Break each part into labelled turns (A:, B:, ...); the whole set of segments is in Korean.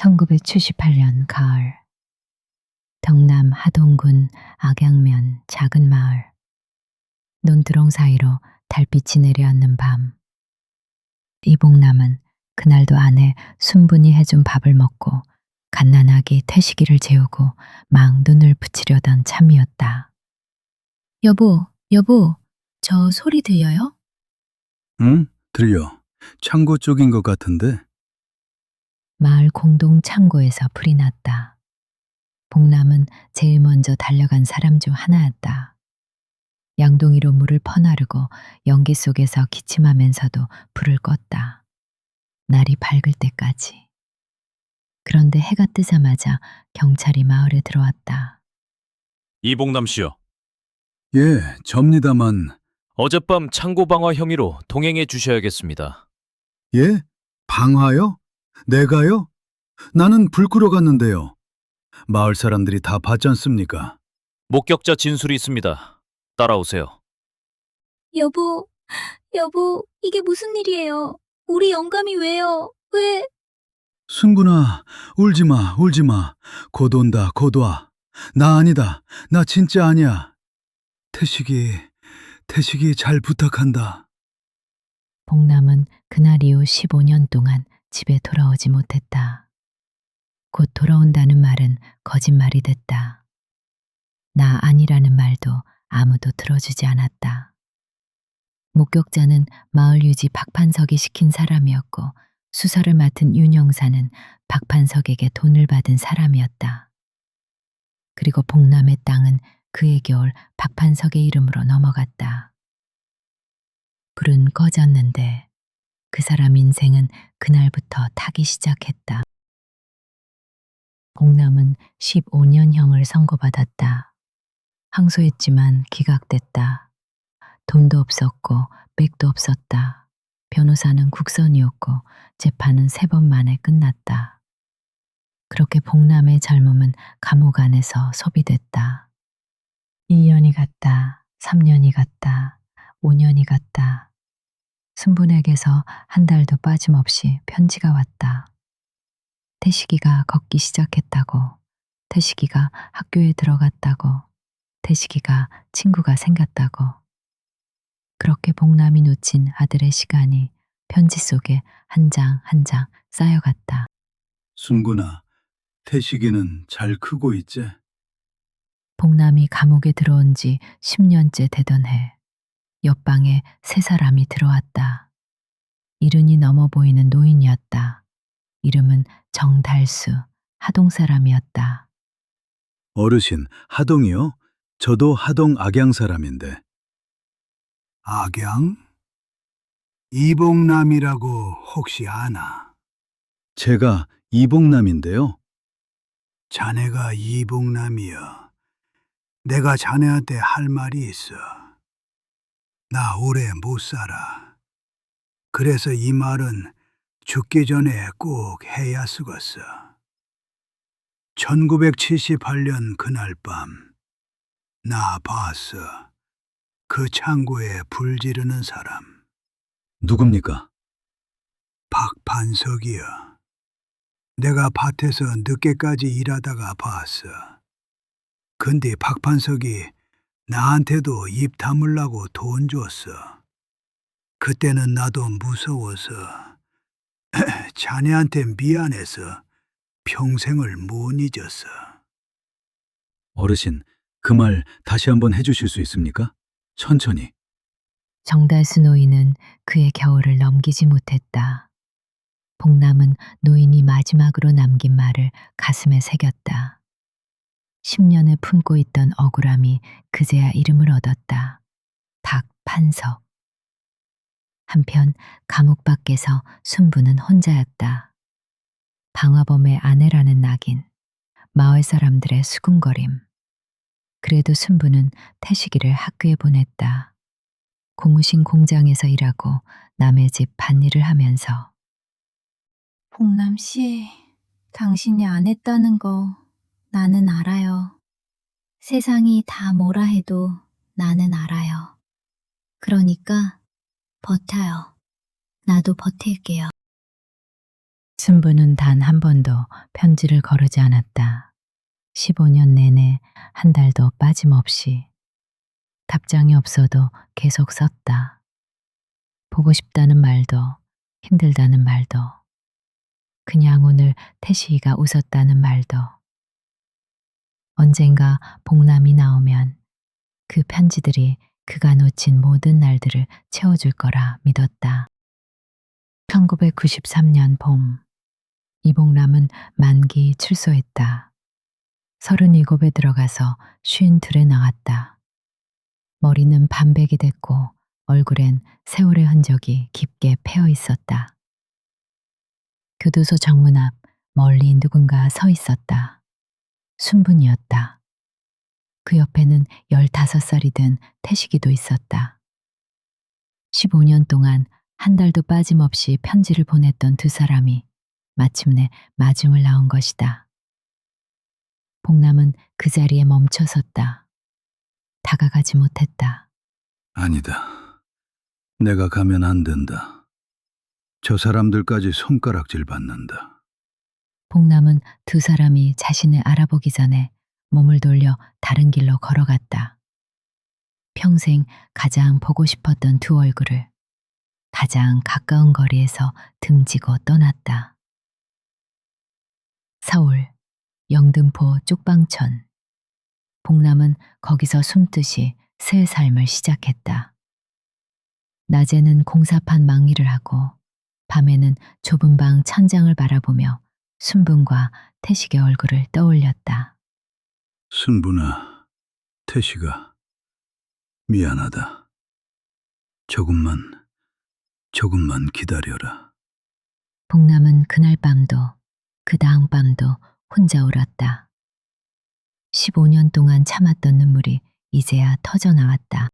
A: 1978년 가을, 경남 하동군 악양면 작은 마을. 논두렁 사이로 달빛이 내려앉는 밤. 이봉남은 그날도 아내 순분이 해준 밥을 먹고 갓난아기 태식이를 재우고 막 눈을 붙이려던 참이었다. 여보, 저 소리 들려요?
B: 응? 들려. 창고 쪽인 것 같은데.
A: 마을 공동 창고에서 불이 났다. 봉남은 제일 먼저 달려간 사람 중 하나였다. 양동이로 물을 퍼나르고 연기 속에서 기침하면서도 불을 껐다. 날이 밝을 때까지. 그런데 해가 뜨자마자 경찰이 마을에 들어왔다.
C: 이봉남 씨요.
B: 예, 접니다만.
C: 어젯밤 창고방화 혐의로 동행해 주셔야겠습니다.
B: 예? 방화요? 내가요? 나는 불 끄러 갔는데요. 마을 사람들이 다 봤지 않습니까?
C: 목격자 진술이 있습니다. 따라오세요.
D: 여보, 이게 무슨 일이에요? 우리 영감이 왜요? 왜?
B: 순군아, 울지 마, 울지 마. 곧 온다, 곧 와. 나 아니다. 나 진짜 아니야. 태식이 잘 부탁한다.
A: 봉남은 그날 이후 15년 동안 집에 돌아오지 못했다. 곧 돌아온다는 말은 거짓말이 됐다. 나 아니라는 말도 아무도 들어주지 않았다. 목격자는 마을 유지 박판석이 시킨 사람이었고 수사를 맡은 윤영사는 박판석에게 돈을 받은 사람이었다. 그리고 봉남의 땅은 그의 겨울 박판석의 이름으로 넘어갔다. 불은 꺼졌는데 그 사람 인생은 그날부터 타기 시작했다. 봉남은 15년형을 선고받았다. 항소했지만 기각됐다. 돈도 없었고 백도 없었다. 변호사는 국선이었고 재판은 3번 만에 끝났다. 그렇게 봉남의 젊음은 감옥 안에서 소비됐다. 1년이 갔다. 3년이 갔다. 5년이 갔다. 순분에게서 한 달도 빠짐없이 편지가 왔다. 태식이가 걷기 시작했다고, 태식이가 학교에 들어갔다고, 태식이가 친구가 생겼다고. 그렇게 봉남이 놓친 아들의 시간이 편지 속에 한 장 한 장 쌓여갔다.
B: 순군아, 태식이는 잘 크고 있지?
A: 봉남이 감옥에 들어온 지 10년째 되던 해, 옆방에 3사람이 들어왔다. 이른이 넘어 보이는 노인이었다. 이름은 정달수, 하동 사람이었다.
B: 어르신, 하동이요? 저도 하동 악양 사람인데.
E: 악양? 이봉남이라고 혹시 아나?
B: 제가 이봉남인데요.
E: 자네가 이봉남이여. 내가 자네한테 할 말이 있어. 나 오래 못 살아. 그래서 이 말은 죽기 전에 꼭 해야 쓰겄어. 1978년 그날 밤, 나 봤어. 그 창고에 불 지르는 사람.
B: 누굽니까?
E: 박판석이여. 내가 밭에서 늦게까지 일하다가 봤어. 근데 박판석이 나한테도 입 다물라고 돈 줬어. 그때는 나도 무서워서 자네한테 미안해서 평생을 못 잊었어.
B: 어르신, 그 말 다시 한번 해주실 수 있습니까? 천천히.
A: 정달수 노인은 그의 겨울을 넘기지 못했다. 봉남은 노인이 마지막으로 남긴 말을 가슴에 새겼다. 10년을 품고 있던 억울함이 그제야 이름을 얻었다. 박판석. 한편 감옥 밖에서 순부는 혼자였다. 방화범의 아내라는 낙인, 마을 사람들의 수군거림. 그래도 순부는 태식이를 학교에 보냈다. 고무신 공장에서 일하고 남의 집 밭일을 하면서.
D: 봉남 씨, 당신이 안 했다는 거 나는 알아요. 세상이 다 뭐라 해도 나는 알아요. 그러니까 버텨요. 나도 버틸게요.
A: 순부는 단 한 번도 편지를 거르지 않았다. 15년 내내 한 달도 빠짐없이. 답장이 없어도 계속 썼다. 보고 싶다는 말도 힘들다는 말도 그냥 오늘 태식이가 웃었다는 말도 언젠가 복남이 나오면 그 편지들이 그가 놓친 모든 날들을 채워줄 거라 믿었다. 1993년 봄 이복남은 만기 출소했다. 37에 들어가서 52에 나왔다. 머리는 반백이 됐고 얼굴엔 세월의 흔적이 깊게 패어 있었다. 교도소 정문 앞 멀리 누군가 서 있었다. 순분이었다. 그 옆에는 15살이 된 태식이도 있었다. 15년 동안 한 달도 빠짐없이 편지를 보냈던 두 사람이 마침내 마중을 나온 것이다. 복남은 그 자리에 멈춰 섰다. 다가가지 못했다.
B: 아니다. 내가 가면 안 된다. 저 사람들까지 손가락질 받는다.
A: 복남은 두 사람이 자신을 알아보기 전에 몸을 돌려 다른 길로 걸어갔다. 평생 가장 보고 싶었던 두 얼굴을 가장 가까운 거리에서 등지고 떠났다. 서울 영등포 쪽방촌. 복남은 거기서 숨듯이 새 삶을 시작했다. 낮에는 공사판 망일을 하고 밤에는 좁은 방 천장을 바라보며 순분과 태식의 얼굴을 떠올렸다.
B: 순분아, 태식아, 미안하다. 조금만 기다려라.
A: 복남은 그날 밤도 그 다음 밤도 혼자 울었다. 15년 동안 참았던 눈물이 이제야 터져 나왔다.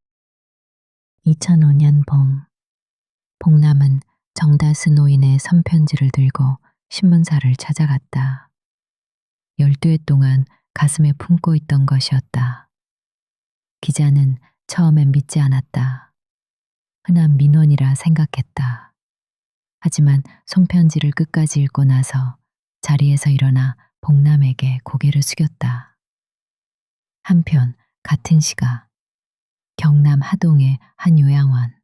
A: 2005년 봄, 복남은 정다스 노인의 손편지를 들고 신문사를 찾아갔다. 12해 동안 가슴에 품고 있던 것이었다. 기자는 처음엔 믿지 않았다. 흔한 민원이라 생각했다. 하지만 손편지를 끝까지 읽고 나서 자리에서 일어나 복남에게 고개를 숙였다. 한편 같은 시각 경남 하동의 한 요양원.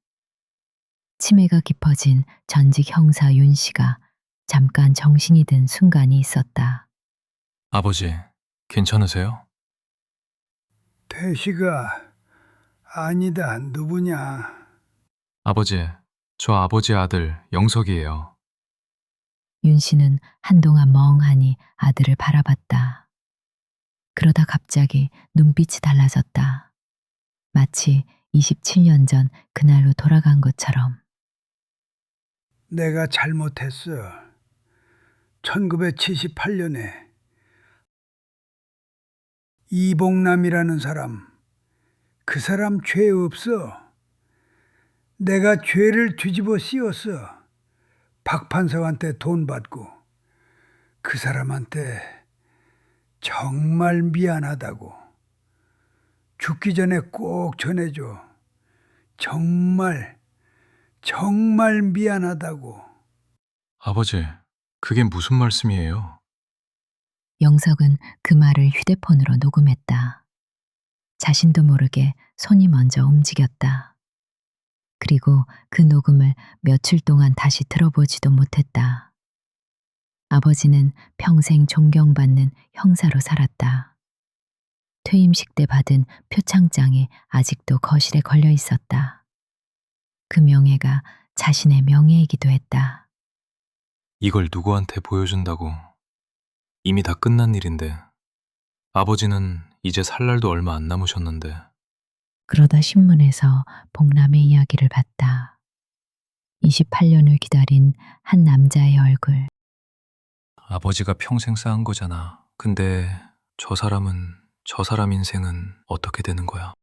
A: 치매가 깊어진 전직 형사 윤 씨가 잠깐 정신이 든 순간이 있었다.
F: 아버지, 괜찮으세요?
E: 태식아, 아니다. 누구냐?
F: 아버지, 저 아버지 아들 영석이에요.
A: 윤 씨는 한동안 멍하니 아들을 바라봤다. 그러다 갑자기 눈빛이 달라졌다. 마치 27년 전 그날로 돌아간 것처럼.
E: 내가 잘못했어. 1978년에 이복남이라는 사람, 그 사람 죄 없어. 내가 죄를 뒤집어 씌웠어. 박판서한테 돈 받고 그 사람한테 정말 미안하다고. 죽기 전에 꼭 전해줘. 정말 미안하다고.
F: 아버지, 그게 무슨 말씀이에요?
A: 영석은 그 말을 휴대폰으로 녹음했다. 자신도 모르게 손이 먼저 움직였다. 그리고 그 녹음을 며칠 동안 다시 들어보지도 못했다. 아버지는 평생 존경받는 형사로 살았다. 퇴임식 때 받은 표창장이 아직도 거실에 걸려 있었다. 그 명예가 자신의 명예이기도 했다.
F: 이걸 누구한테 보여준다고. 이미 다 끝난 일인데. 아버지는 이제 살 날도 얼마 안 남으셨는데.
A: 그러다 신문에서 복남의 이야기를 봤다. 28년을 기다린 한 남자의 얼굴.
F: 아버지가 평생 쌓은 거잖아. 근데 저 사람 인생은 어떻게 되는 거야?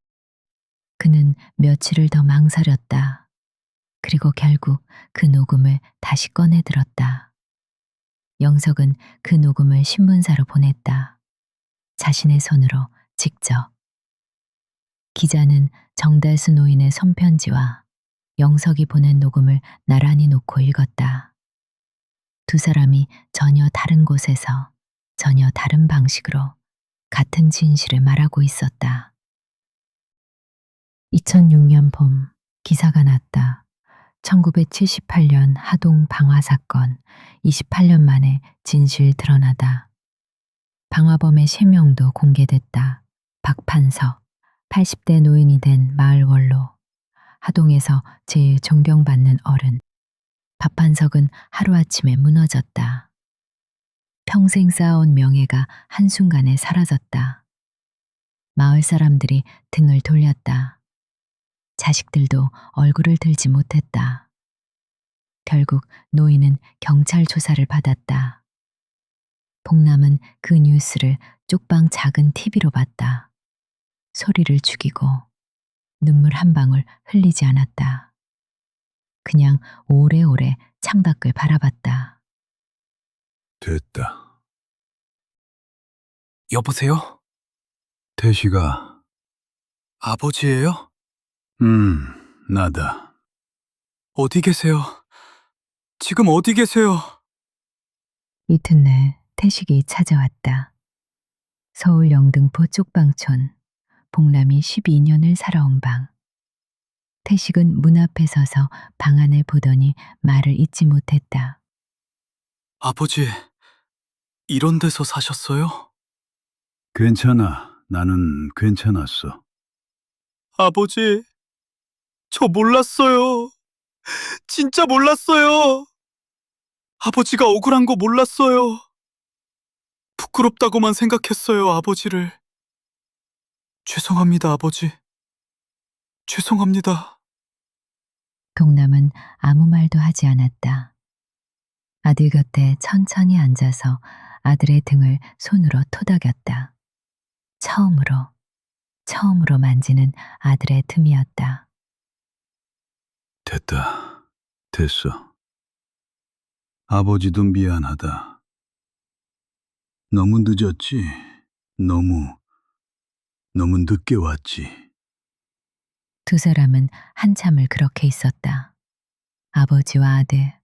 A: 그는 며칠을 더 망설였다. 그리고 결국 그 녹음을 다시 꺼내 들었다. 영석은 그 녹음을 신문사로 보냈다. 자신의 손으로 직접. 기자는 정달수 노인의 손편지와 영석이 보낸 녹음을 나란히 놓고 읽었다. 두 사람이 전혀 다른 곳에서 전혀 다른 방식으로 같은 진실을 말하고 있었다. 2006년 봄 기사가 났다. 1978년 하동 방화 사건 28년 만에 진실 드러나다. 방화범의 실명도 공개됐다. 박판석 80대 노인이 된 마을 원로. 하동에서 제일 존경받는 어른. 박판석은 하루아침에 무너졌다. 평생 쌓아온 명예가 한순간에 사라졌다. 마을 사람들이 등을 돌렸다. 자식들도 얼굴을 들지 못했다. 결국 노인은 경찰 조사를 받았다. 복남은 그 뉴스를 쪽방 작은 TV로 봤다. 소리를 죽이고 눈물 한 방울 흘리지 않았다. 그냥 오래오래 창밖을 바라봤다.
B: 됐다.
F: 여보세요?
B: 태식아.
F: 아버지예요?
B: 나다.
F: 어디 계세요? 지금 어디 계세요?
A: 이튿날 태식이 찾아왔다. 서울 영등포 쪽방촌, 복남이 12년을 살아온 방. 태식은 문 앞에 서서 방 안을 보더니 말을 잇지 못했다.
F: 아버지, 이런 데서 사셨어요?
B: 괜찮아. 나는 괜찮았어.
F: 아버지, 저 몰랐어요. 진짜 몰랐어요. 아버지가 억울한 거 몰랐어요. 부끄럽다고만 생각했어요, 아버지를. 죄송합니다, 아버지. 죄송합니다.
A: 동남은 아무 말도 하지 않았다. 아들 곁에 천천히 앉아서 아들의 등을 손으로 토닥였다. 처음으로 만지는 아들의 틈이었다.
B: 됐다. 됐어. 아버지도 미안하다. 너무 늦었지. 너무 늦게 왔지.
A: 두 사람은 한참을 그렇게 있었다. 아버지와 아들,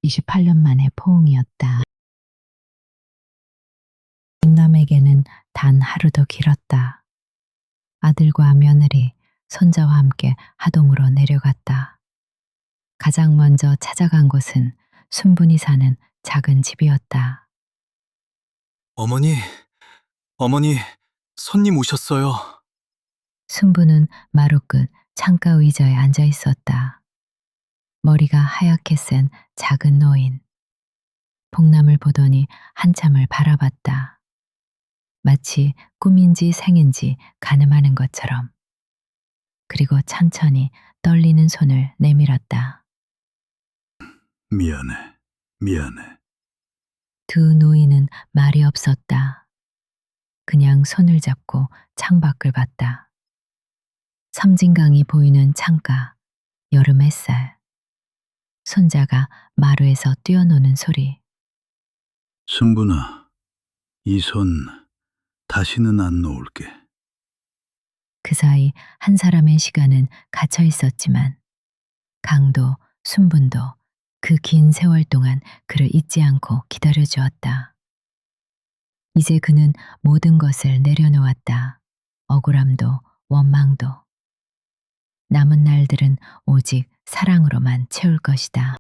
A: 28년 만의 포옹이었다. 김남에게는 단 하루도 길었다. 아들과 며느리, 손자와 함께 하동으로 내려갔다. 가장 먼저 찾아간 곳은 순분이 사는 작은 집이었다.
F: 어머니, 손님 오셨어요.
A: 순부는 마루 끝 창가 의자에 앉아 있었다. 머리가 하얗게 센 작은 노인. 복남을 보더니 한참을 바라봤다. 마치 꿈인지 생인지 가늠하는 것처럼. 그리고 천천히 떨리는 손을 내밀었다.
B: 미안해.
A: 두 노인은 말이 없었다. 그냥 손을 잡고 창밖을 봤다. 섬진강이 보이는 창가, 여름 햇살. 손자가 마루에서 뛰어노는 소리.
B: 순분아, 이 손 다시는 안 놓을게.
A: 그 사이 한 사람의 시간은 갇혀 있었지만 강도, 순분도 그 긴 세월 동안 그를 잊지 않고 기다려주었다. 이제 그는 모든 것을 내려놓았다. 억울함도 원망도. 남은 날들은 오직 사랑으로만 채울 것이다.